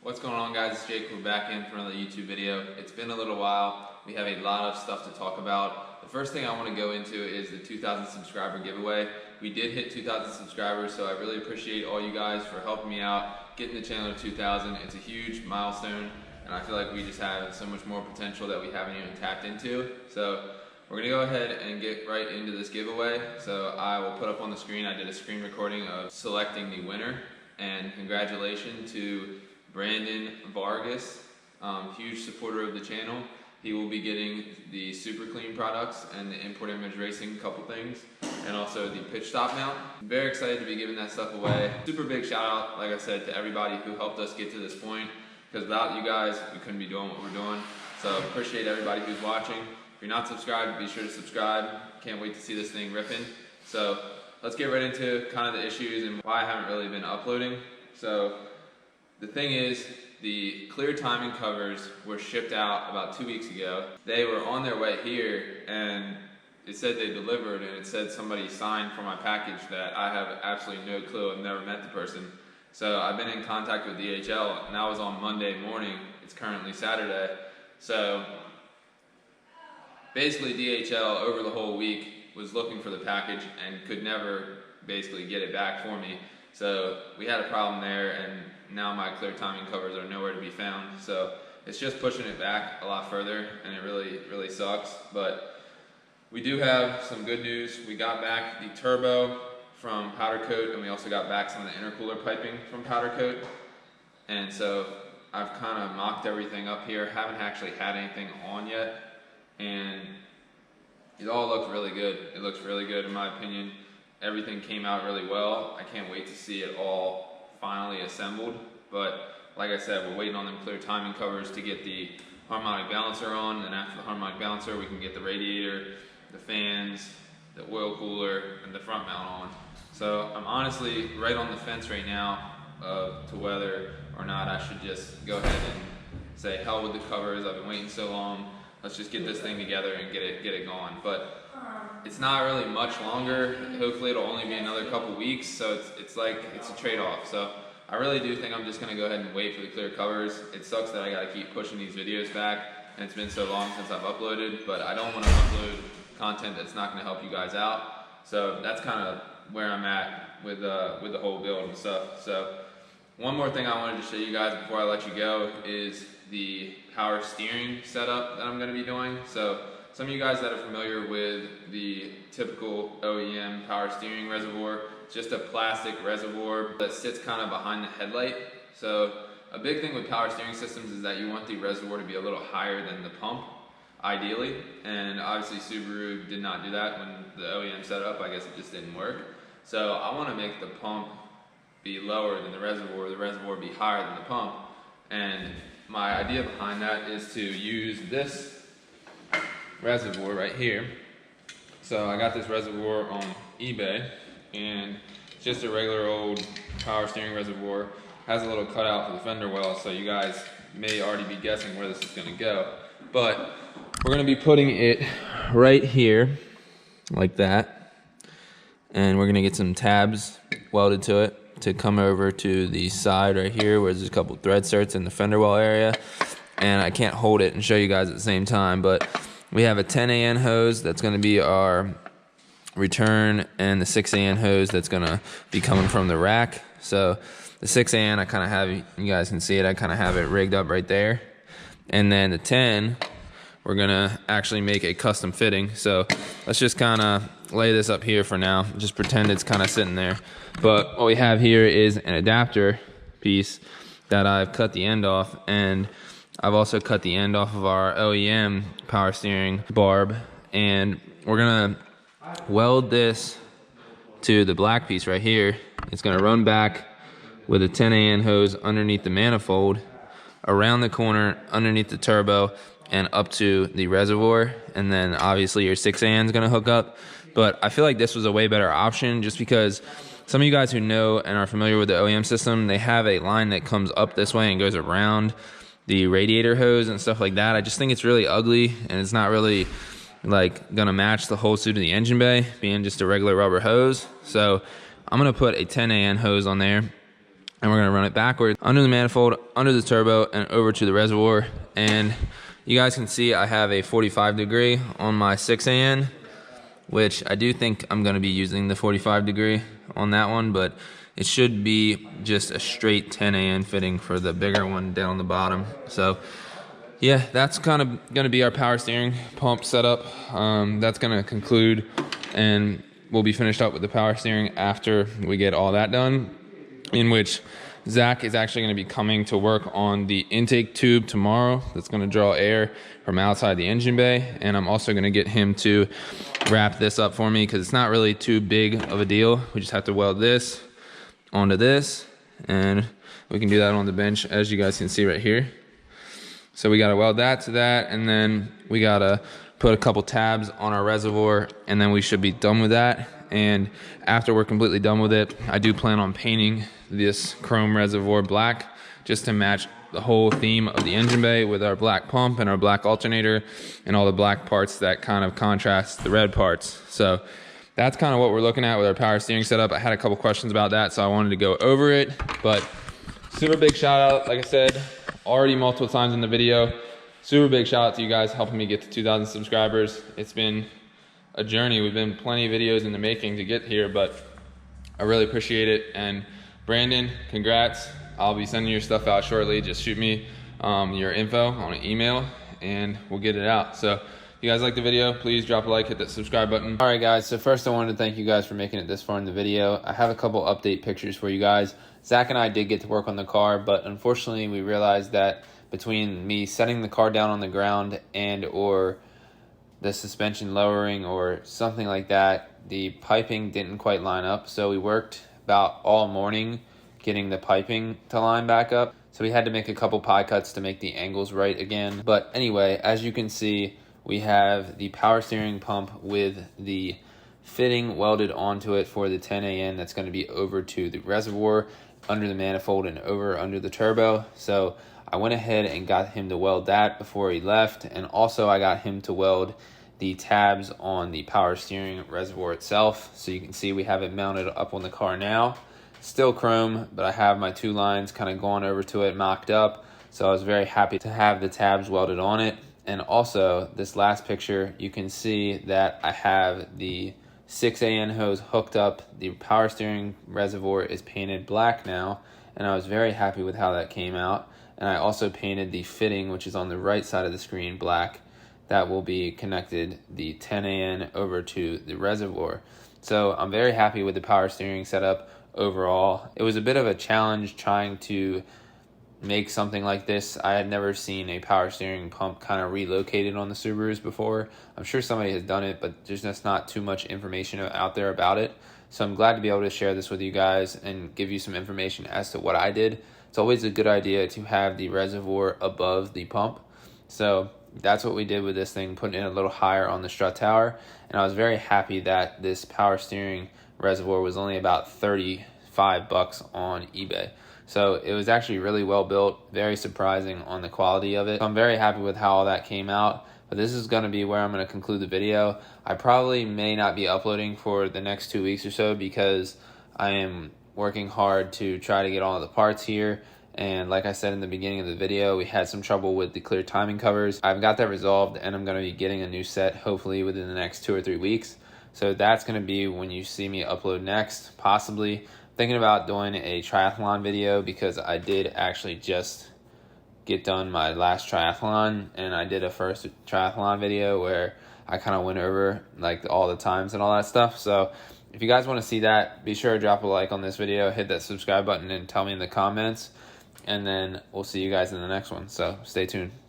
What's going on, guys? It's Jake. We're back in for another YouTube video. It's been a little while. We have a lot of stuff to talk about. The first thing I want to go into is the 2,000 subscriber giveaway. We did hit 2,000 subscribers, so I really appreciate all you guys for helping me out, getting the channel to 2,000. It's a huge milestone, and I feel like we just have so much more potential that we haven't even tapped into. So we're gonna go ahead and get right into this giveaway. So I will put up on the screen, I did a screen recording of selecting the winner, and congratulations to Brandon Vargas, huge supporter of the channel. He will be getting the Super Clean products and the Import Image Racing couple things, and also the pitch stop mount. I'm very excited to be giving that stuff away. Super big shout out, like I said, to everybody who helped us get to this point, because without you guys, we couldn't be doing what we're doing. So appreciate everybody who's watching. If you're not subscribed, be sure to subscribe. Can't wait to see this thing ripping. So let's get right into kind of the issues and why I haven't really been uploading. So the thing is, the clear timing covers were shipped out about 2 weeks ago. They were on their way here, and it said they delivered, and it said somebody signed for my package that I have absolutely no clue. I've never met the person. So I've been in contact with DHL, and that was on Monday morning. It's currently Saturday. So basically DHL over the whole week was looking for the package and could never basically get it back for me. So we had a problem there, and now my clear timing covers are nowhere to be found. So it's just pushing it back a lot further, and it really sucks. But we do have some good news. We got back the turbo from Powder Coat, and we also got back some of the intercooler piping from Powder Coat. And so I've kind of mocked everything up here. Haven't actually had anything on yet, and it all looks really good. It looks really good in my opinion. Everything came out really well. I can't wait to see it all finally assembled. But like I said, we're waiting on them clear timing covers to get the harmonic balancer on, and after the harmonic balancer we can get the radiator, the fans, the oil cooler, and the front mount on. So I'm honestly right on the fence right now to whether or not I should just go ahead and say hell with the covers. I've been waiting so long. Let's just get this thing together and get it going. But it's not really much longer. Hopefully it'll only be another couple weeks, so it's like it's a trade-off. So I really do think I'm just gonna go ahead and wait for the clear covers. It sucks that I gotta keep pushing these videos back, and it's been so long since I've uploaded, but I don't wanna upload content that's not gonna help you guys out. So that's kind of where I'm at with the whole build and stuff. So one more thing I wanted to show you guys before I let you go is the power steering setup that I'm gonna be doing. So some of you guys that are familiar with the typical OEM power steering reservoir, it's just a plastic reservoir that sits kind of behind the headlight. So a big thing with power steering systems is that you want the reservoir to be a little higher than the pump, ideally. And obviously Subaru did not do that when the OEM set it up. I guess it just didn't work. So I want to make the pump be lower than the reservoir be higher than the pump. And my idea behind that is to use this reservoir right here. So I got this reservoir on eBay, and it's just a regular old power steering reservoir. Has a little cutout for the fender well, so you guys may already be guessing where this is going to go. But we're going to be putting it right here, like that, and we're going to get some tabs welded to it to come over to the side right here where there's a couple thread certs in the fender well area. And I can't hold it and show you guys at the same time, but we have a 10 AN hose that's going to be our return, and the 6 AN hose that's going to be coming from the rack. So the 6 AN, I kind of have, you guys can see it, I kind of have it rigged up right there. And then the 10, we're going to actually make a custom fitting. So let's just kind of lay this up here for now. Just pretend it's kind of sitting there. But what we have here is an adapter piece that I've cut the end off, and I've also cut the end off of our OEM power steering barb, and we're gonna weld this to the black piece right here. It's gonna run back with a 10 AN hose underneath the manifold, around the corner, underneath the turbo, and up to the reservoir, and then obviously your 6 AN is gonna hook up. But I feel like this was a way better option, just because some of you guys who know and are familiar with the OEM system, they have a line that comes up this way and goes around the radiator hose and stuff like that. I just think it's really ugly, and it's not really like gonna match the whole suit of the engine bay, being just a regular rubber hose. So I'm gonna put a 10 AN hose on there. and we're gonna run it backwards under the manifold, under the turbo, and over to the reservoir. And you guys can see I have a 45 degree on my 6AN, which I do think I'm gonna be using the 45 degree on that one, but it should be just a straight 10AN fitting for the bigger one down the bottom. So yeah, that's kind of gonna be our power steering pump setup. That's gonna conclude, and we'll be finished up with the power steering after we get all that done, in which Zach is actually going to be coming to work on the intake tube tomorrow that's going to draw air from outside the engine bay. And I'm also going to get him to wrap this up for me because it's not really too big of a deal. We just have to weld this onto this, and we can do that on the bench, as you guys can see right here. So we got to weld that to that, and then we got to put a couple tabs on our reservoir, and then we should be done with that. And after we're completely done with it, I do plan on painting this chrome reservoir black just to match the whole theme of the engine bay with our black pump and our black alternator and all the black parts that kind of contrast the red parts. So that's kind of what we're looking at with our power steering setup. I had a couple questions about that, so I wanted to go over it. But super big shout out, like I said already multiple times in the video, super big shout out to you guys helping me get to 2,000 subscribers. It's been a journey. We've been plenty of videos in the making to get here, but I really appreciate it. And Brandon, congrats. I'll be sending your stuff out shortly. Just shoot me your info on an email and we'll get it out. So if you guys like the video, please drop a like, hit that subscribe button. All right guys, so first I wanted to thank you guys for making it this far in the video. I have a couple update pictures for you guys. Zach and I did get to work on the car, but unfortunately we realized that between me setting the car down on the ground and or the suspension lowering or something like that, the piping didn't quite line up. So we worked about all morning getting the piping to line back up. So we had to make a couple pie cuts to make the angles right again. But anyway, as you can see, we have the power steering pump with the fitting welded onto it for the 10AN that's going to be over to the reservoir, under the manifold, and over under the turbo. So I went ahead and got him to weld that before he left, and also I got him to weld the tabs on the power steering reservoir itself. So you can see we have it mounted up on the car now. Still chrome, but I have my two lines kind of going over to it, mocked up. So I was very happy to have the tabs welded on it. And also, this last picture, you can see that I have the 6AN hose hooked up. The power steering reservoir is painted black now, and I was very happy with how that came out. And I also painted the fitting, which is on the right side of the screen, black. That will be connected the 10AN over to the reservoir. So I'm very happy with the power steering setup overall. It was a bit of a challenge trying to make something like this. I had never seen a power steering pump kind of relocated on the Subarus before. I'm sure somebody has done it, but there's just not too much information out there about it. So I'm glad to be able to share this with you guys and give you some information as to what I did. It's always a good idea to have the reservoir above the pump. So that's what we did with this thing, putting it a little higher on the strut tower. And I was very happy that this power steering reservoir was only about $35 on eBay. So it was actually really well built, very surprising on the quality of it. So I'm very happy with how all that came out. But this is going to be where I'm going to conclude the video. I probably may not be uploading for the next 2 weeks or so because I am working hard to try to get all the parts here. And like I said in the beginning of the video, we had some trouble with the clear timing covers. I've got that resolved, and I'm going to be getting a new set hopefully within the next 2 or 3 weeks. So that's going to be when you see me upload next, possibly. Thinking about doing a triathlon video because I did actually just get done my last triathlon, and I did a first triathlon video where I kind of went over like all the times and all that stuff. So if you guys want to see that, be sure to drop a like on this video, hit that subscribe button, and tell me in the comments. And then we'll see you guys in the next one. So stay tuned.